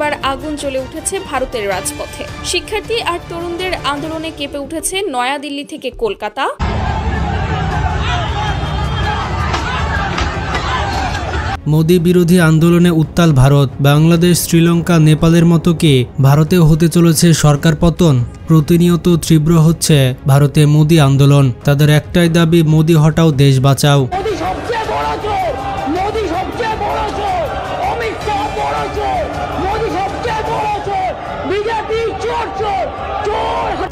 এবার আগুন জ্বলে উঠেছে ভারতের রাজপথে। শিক্ষার্থী আর তরুণদের আন্দোলনে কেঁপে উঠেছে নয়াদিল্লি থেকে কলকাতা। মোদি বিরোধী আন্দোলনে উত্তাল ভারত। বাংলাদেশ, শ্রীলঙ্কা, নেপালের মতো কি ভারতেও হতে চলেছে সরকার পতন? প্রতিনিয়ত তীব্র হচ্ছে ভারতে মোদি আন্দোলন। তাদের একটাই দাবি, মোদি হটাও, দেশ বাঁচাও।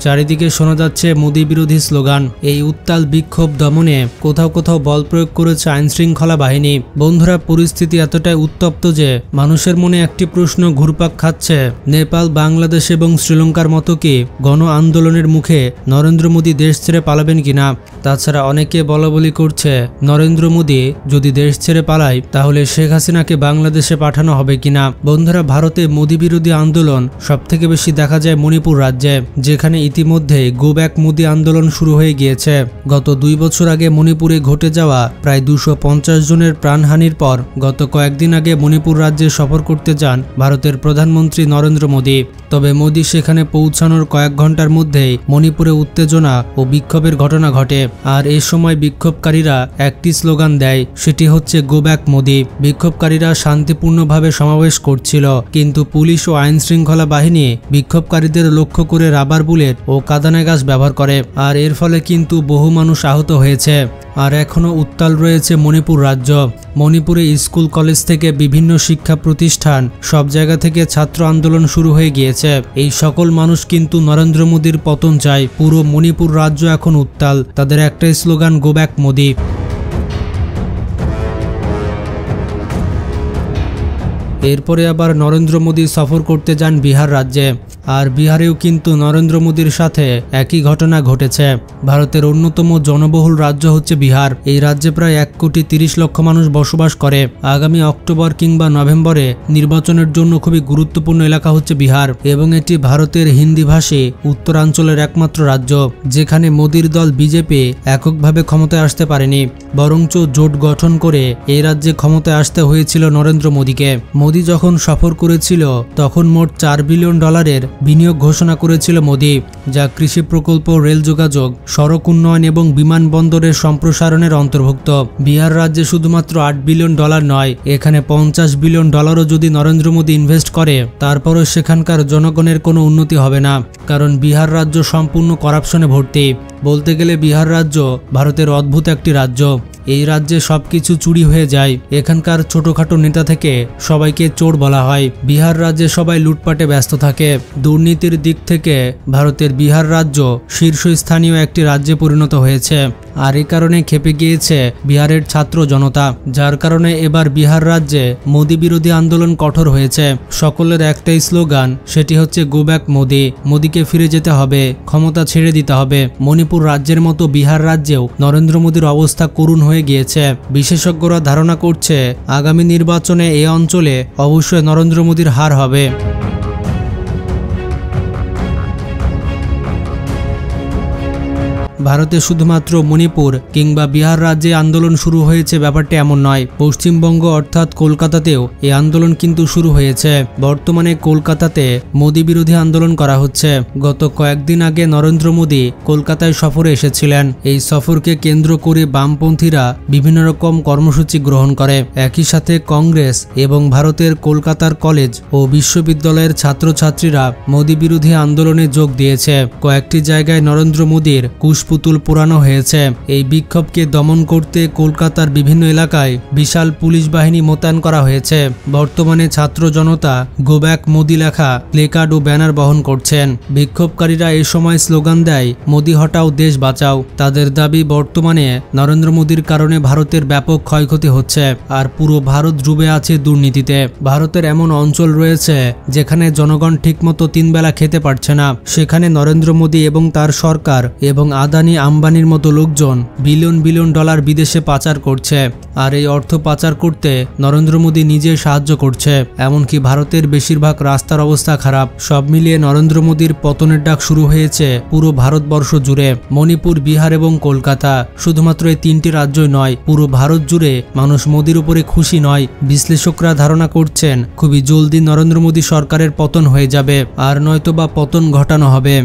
চারিদিকে শোনা যাচ্ছে মোদি বিরোধী স্লোগান। এই উত্তাল বিক্ষোভ দমনে কোথাও কোথাও বল প্রয়োগ করেছে আইনশৃঙ্খলা বাহিনী। বন্ধুরা, পরিস্থিতি এতটাই উত্তপ্ত যে মানুষের মনে একটি প্রশ্ন ঘুরপাক খাচ্ছে, নেপাল, বাংলাদেশ এবং শ্রীলঙ্কার মতো কি গণ আন্দোলনের মুখে নরেন্দ্র মোদি দেশ ছেড়ে পালাবেন কিনা? তাছাড়া অনেকে বলাবলি করছে, নরেন্দ্র মোদি যদি দেশ ছেড়ে পালায় তাহলে শেখ হাসিনাকে বাংলাদেশে পাঠানো হবে কিনা। বন্ধুরা, ভারতে মোদি বিরোধী আন্দোলন সবথেকে বেশি দেখা যায় মণিপুর রাজ্যে, যেখানে ইতিমধ্যে গো ব্যাক মোদি আন্দোলন শুরু হয়ে গিয়েছে। গত 2 বছর আগে মণিপুরে ঘটে যাওয়া প্রায় 250 জনের প্রাণহানির পর গত কয়েকদিন আগে মণিপুর রাজ্যে সফর করতে যান ভারতের প্রধানমন্ত্রী নরেন্দ্র মোদি। তবে মোদি সেখানে পৌঁছানোর কয়েক ঘন্টার মধ্যেই মণিপুরে উত্তেজনা ও বিক্ষোভের ঘটনা ঘটে। আর এই সময় বিক্ষোভকারীরা একটি স্লোগান দেয়, সেটি হচ্ছে গো ব্যাক মোদি। বিক্ষোভকারীরা শান্তিপূর্ণভাবে সমাবেশ করছিল, কিন্তু পুলিশ ও আইন শৃঙ্খলা বাহিনী বিক্ষোভকারীদের লক্ষ্য করে রাবার বুলেট ও কাঁদানে গাছ ব্যবহার করে। আর এর ফলে কিন্তু বহু মানুষ আহত হয়েছে। আর এখনও উত্তাল রয়েছে মণিপুর রাজ্য। মণিপুরে স্কুল, কলেজ থেকে বিভিন্ন শিক্ষা প্রতিষ্ঠান, সব জায়গা থেকে ছাত্র আন্দোলন শুরু হয়ে গিয়েছে। এই সকল মানুষ কিন্তু নরেন্দ্র মোদির পতন চায়। পুরো মণিপুর রাজ্য এখন উত্তাল। তাদের একটাই স্লোগান, গো ব্যাক মোদি। এরপরে আবার নরেন্দ্র মোদি সফর করতে যান বিহার রাজ্যে। আর বিহারেও কিন্তু নরেন্দ্র মোদির সাথে একই ঘটনা ঘটেছে। ভারতের অন্যতম জনবহুল রাজ্য হচ্ছে বিহার। এই রাজ্যে প্রায় 1,30,00,000 মানুষ বসবাস করে। আগামী অক্টোবর কিংবা নভেম্বরে নির্বাচনের জন্য খুবই গুরুত্বপূর্ণ এলাকা হচ্ছে বিহার, এবং এটি ভারতের হিন্দিভাষী উত্তরাঞ্চলের একমাত্র রাজ্য যেখানে মোদির দল বিজেপি এককভাবে ক্ষমতায় আসতে পারেনি, বরঞ্চ জোট গঠন করে এই রাজ্যে ক্ষমতায় আসতে হয়েছিল নরেন্দ্র মোদিকে। মোদি যখন সফর করেছিল তখন মোট $4 বিলিয়ন বিনিয়োগ ঘোষণা করেছিল মোদি, যা কৃষি প্রকল্প, রেল যোগাযোগ, সড়ক উন্নয়ন এবং বিমানবন্দরের সম্প্রসারণের অন্তর্ভুক্ত। বিহার রাজ্যে শুধুমাত্র $8 বিলিয়ন নয়, এখানে $50 বিলিয়ন যদি নরেন্দ্র মোদি ইনভেস্ট করে, তারপরও সেখানকার জনগণের কোনো উন্নতি হবে না, কারণ বিহার রাজ্য সম্পূর্ণ করাপশনে ভর্তি। বলতে গেলে বিহার রাজ্য ভারতের অদ্ভুত একটি রাজ্য। এই রাজ্যে সবকিছু চুরি হয়ে যায়। এখানকার ছোটখাটো নেতা থেকে সবাইকে চোর বলা হয়। বিহার রাজ্যে সবাই লুটপাটে ব্যস্ত থাকে। দুর্নীতির দিক থেকে ভারতের বিহার রাজ্য শীর্ষস্থানীয় একটি রাজ্যে পরিণত হয়েছে। আর এই কারণে ক্ষেপে গিয়েছে বিহারের ছাত্র জনতা, যার কারণে এবার বিহার রাজ্যে মোদি বিরোধী আন্দোলন কঠোর হয়েছে। সকলের একটাই স্লোগান, সেটি হচ্ছে গো ব্যাক মোদি। মোদিকে ফিরে যেতে হবে, ক্ষমতা ছেড়ে দিতে হবে। মণিপুর রাজ্যের মতো বিহার রাজ্যেও নরেন্দ্র মোদির অবস্থা করুণ হয়ে গিয়েছে। বিশেষজ্ঞরা ধারণা করছে আগামী নির্বাচনে এই অঞ্চলে অবশ্যই নরেন্দ্র মোদির হার হবে। ভারতে শুধুমাত্র মণিপুর কিংবা বিহার রাজ্যে আন্দোলন শুরু হয়েছে ব্যাপারটা এমন নয়। পশ্চিমবঙ্গ অর্থাৎ কলকাতাতেও এই আন্দোলন কিন্তু শুরু হয়েছে। বর্তমানে কলকাতাতে মোদি বিরোধী আন্দোলন করা হচ্ছে। গত কয়েকদিন আগে নরেন্দ্র মোদি কলকাতায় সফরে এসেছিলেন। এই সফরকে কেন্দ্র করে বামপন্থীরা বিভিন্ন রকম কর্মসূচি গ্রহণ করে। একই সাথে কংগ্রেস এবং ভারতের কলকাতার কলেজ ও বিশ্ববিদ্যালয়ের ছাত্রছাত্রীরা মোদি বিরোধী আন্দোলনে যোগ দিয়েছে। কয়েকটি জায়গায় নরেন্দ্র মোদির পুতুল পোড়ানো হয়েছে। এই বিক্ষোভকে দমন করতে কলকাতার বিভিন্ন এলাকায় বিশাল পুলিশ বাহিনী মোতায়েন করা হয়েছে। বর্তমানে ছাত্র জনতা গো ব্যাক মোদি লেখা প্লেকার্ড ও ব্যানার বহন করছেন। বিক্ষোভকারীরা এই সময় স্লোগান দেয়, মোদি হটাও, দেশ বাঁচাও। তাদের দাবি, বর্তমানে নরেন্দ্র মোদির কারণে ভারতের ব্যাপক ক্ষয়ক্ষতি হচ্ছে, আর পুরো ভারত ডুবে আছে দুর্নীতিতে। ভারতের এমন অঞ্চল রয়েছে যেখানে জনগণ ঠিকমতো 3 বেলা খেতে পারছে না। সেখানে নরেন্দ্র মোদি এবং তার সরকার এবং আদানি আদানি আম্বানির মতো লোকজন বিলিয়ন বিলিয়ন ডলার বিদেশে পাচার করছে। আর এই অর্থ পাচার করতে নরেন্দ্র মোদী নিজে সাহায্য করছে। এমনকি ভারতের বেশিরভাগ রাস্তার অবস্থা খারাপ। সব মিলিয়ে নরেন্দ্র মোদীর পতনের ডাক শুরু হয়েছে পুরো ভারতবর্ষ জুড়ে। মণিপুর, বিহার এবং কলকাতা, শুধুমাত্র এই 3টি রাজ্যই নয়, পুরো ভারত জুড়ে মানুষ মোদীর উপরে খুশি নয়। বিশ্লেষকরা ধারণা করছেন খুবই জলদি নরেন্দ্র মোদী সরকারের পতন হয়ে যাবে, আর নয়তোবা পতন ঘটানো হবে।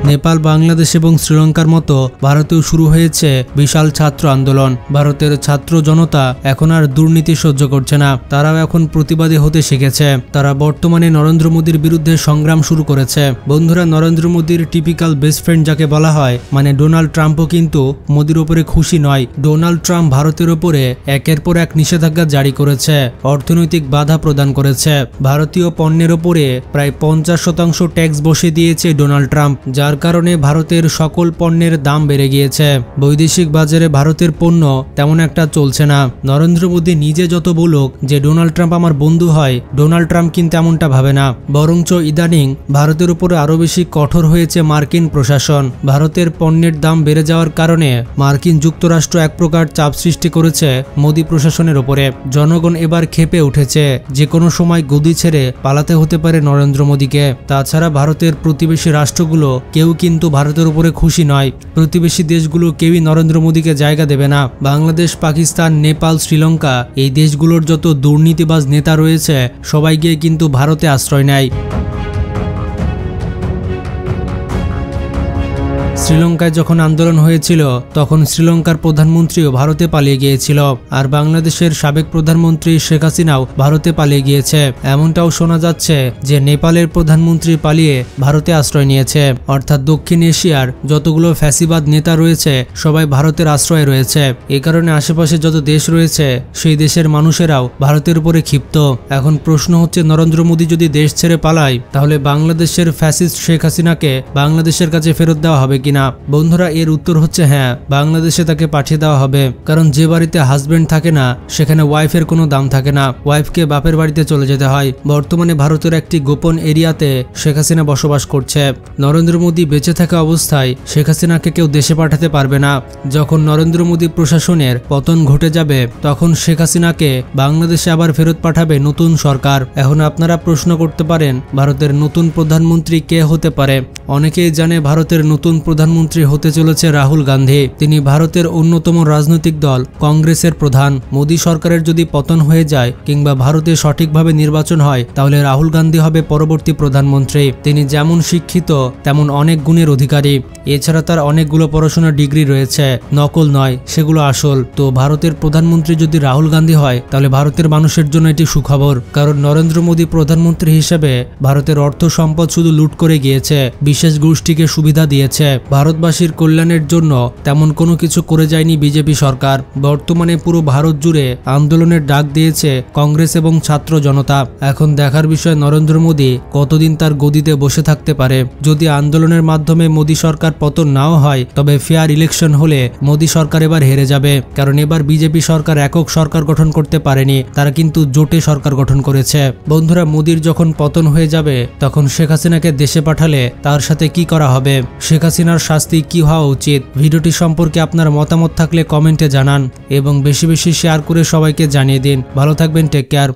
নেপাল, বাংলাদেশ এবং শ্রীলঙ্কার মতো ভারতেও শুরু হয়েছে বিশাল ছাত্র আন্দোলন। ভারতের ছাত্র জনতা এখন আর দুর্নীতি সহ্য করছে না, তারাও এখন প্রতিবাদী হতে শিখেছে। তারা বর্তমানে নরেন্দ্র মোদীর বিরুদ্ধে সংগ্রাম শুরু করেছে। বন্ধুরা, নরেন্দ্র মোদীর টিপিক্যাল বেস্ট ফ্রেন্ড যাকে বলা হয়, মানে ডোনাল্ড ট্রাম্পও কিন্তু মোদীর উপরে খুশি নয়। ডোনাল্ড ট্রাম্প ভারতের উপরে একের পর এক নিষেধাজ্ঞা জারি করেছে, অর্থনৈতিক বাধা প্রদান করেছে। ভারতীয় পণ্যের উপরে প্রায় 50% ট্যাক্স বসিয়ে দিয়েছে ডোনাল্ড ট্রাম্প, যার কারণে ভারতের সকল পণ্যের দাম বেড়ে গিয়েছে। বৈদেশিক বাজারে ভারতের পণ্য তেমন একটা চলছে না। নরেন্দ্র মোদী নিজে যত বলুক যে ডোনাল্ড ট্রাম্প আমার বন্ধু হয়, ডোনাল্ড ট্রাম্প কিন্তু এমনটা ভাবে না। বরঞ্চ ইদানিং ভারতের উপরে আরো বেশি কঠোর হয়েছে মার্কিন প্রশাসন। ভারতের পণ্যের দাম বেড়ে যাওয়ার কারণে মার্কিন যুক্তরাষ্ট্র এক প্রকার চাপ সৃষ্টি করেছে মোদী প্রশাসনের উপরে। জনগণ এবার ক্ষেপে উঠেছে, যে কোনো সময় গদি ছেড়ে পালাতে হতে পারে নরেন্দ্র মোদীকে। তাছাড়া ভারতের প্রতিবেশী রাষ্ট্রগুলো কেউ কিন্তু ভারতের উপরে খুশি নয়। প্রতিবেশী দেশগুলো কেউই নরেন্দ্র মোদীকে জায়গা দেবে না। বাংলাদেশ, পাকিস্তান, নেপাল, শ্রীলঙ্কা, এই দেশগুলোর যত দুর্নীতিবাজ নেতা রয়েছে সবাই গিয়ে কিন্তু ভারতে আশ্রয় নেয়। শ্রীলঙ্কায় যখন আন্দোলন হয়েছিল তখন শ্রীলঙ্কার প্রধানমন্ত্রীও ভারতে পালিয়ে গিয়েছিল, আর বাংলাদেশের সাবেক প্রধানমন্ত্রী শেখ হাসিনাও ভারতে পালিয়ে গিয়েছে। এমনটাও শোনা যাচ্ছে যে নেপালের প্রধানমন্ত্রী পালিয়ে ভারতে আশ্রয় নিয়েছে। অর্থাৎ দক্ষিণ এশিয়ার যতগুলো ফ্যাসিবাদ নেতা রয়েছে সবাই ভারতের আশ্রয়ে রয়েছে। এ কারণে আশেপাশে যত দেশ রয়েছে সেই দেশের মানুষেরাও ভারতের উপরে ক্ষিপ্ত। এখন প্রশ্ন হচ্ছে, নরেন্দ্র মোদী যদি দেশ ছেড়ে পালায় তাহলে বাংলাদেশের ফ্যাসিস্ট শেখ হাসিনাকে বাংলাদেশের কাছে ফেরত দেওয়া হবে কিনা? বন্ধুরা, এর উত্তর হচ্ছে হ্যাঁ, বাংলাদেশে তাকে পাঠিয়ে দেওয়া হবে। কারণ যে বাড়িতে হাজবেন্ড থাকে না সেখানে ওয়াইফের কোনো দাম থাকে না। ওয়াইফকে বাপের বাড়িতে চলে যেতে হয়। বর্তমানে ভারতের একটি গোপন এরিয়াতে শেখ হাসিনা বসবাস করছে। নরেন্দ্র মোদী বেঁচে থাকা অবস্থায় শেখ হাসিনাকে কেউ দেশে পাঠাতে পারবে না। যখন নরেন্দ্র মোদী প্রশাসনের পতন ঘটে যাবে তখন শেখ হাসিনাকে বাংলাদেশে আবার ফেরত পাঠাবে নতুন সরকার। এখন আপনারা প্রশ্ন করতে পারেন, ভারতের নতুন প্রধানমন্ত্রী কে হতে পারে? অনেকেই জানে ভারতের নতুন প্রধানমন্ত্রী হতে চলেছে রাহুল গান্ধী। তিনি ভারতের অন্যতম রাজনৈতিক দল কংগ্রেসের প্রধান। মোদী সরকারের যদি পতন হয়ে যায় কিংবা ভারতে সঠিকভাবে নির্বাচন হয় তাহলে রাহুল গান্ধী হবে পরবর্তী প্রধানমন্ত্রী। তিনি যেমন শিক্ষিত তেমন অনেক গুণের অধিকারী। এছাড়া তার অনেকগুলো পড়াশোনার ডিগ্রি রয়েছে, নকল নয়, সেগুলো আসল। তো ভারতের প্রধানমন্ত্রী যদি রাহুল গান্ধী হয় তাহলে ভারতের মানুষের জন্য এটি সুখবর। কারণ নরেন্দ্র মোদী প্রধানমন্ত্রী হিসেবে ভারতের অর্থ সম্পদ শুধু লুট করে গিয়েছে, বিশেষ গোষ্ঠীকে সুবিধা দিয়েছে। ভারতবাসীর কল্যাণের জন্য তেমন কোনো কিছু করে যায়নি বিজেপি সরকার। বর্তমানে পুরো ভারত জুড়ে আন্দোলনের ডাক দিয়েছে কংগ্রেস এবং ছাত্র জনতা। এখন দেখার বিষয় নরেন্দ্র মোদী কতদিন তার গদিতে বসে থাকতে পারে। যদি আন্দোলনের মাধ্যমে মোদী সরকার পতন নাও হয় তবে ফেয়ার ইলেকশন হলে মোদী সরকার এবার হেরে যাবে। কারণ এবার বিজেপি সরকার একক সরকার গঠন করতে পারেনি, তারা কিন্তু জোটে সরকার গঠন করেছে। বন্ধুরা, মোদীর যখন পতন হয়ে যাবে তখন শেখ হাসিনাকে দেশে পাঠালে তার সাথে কি করা হবে? শেখ হাসিনার শাস্তি কি হওয়া উচিত? ভিডিওটি সম্পর্কে আপনার মতামত থাকলে কমেন্টে জানান এবং বেশি বেশি শেয়ার করে সবাইকে জানিয়ে দিন। ভালো থাকবেন, টেক কেয়ার।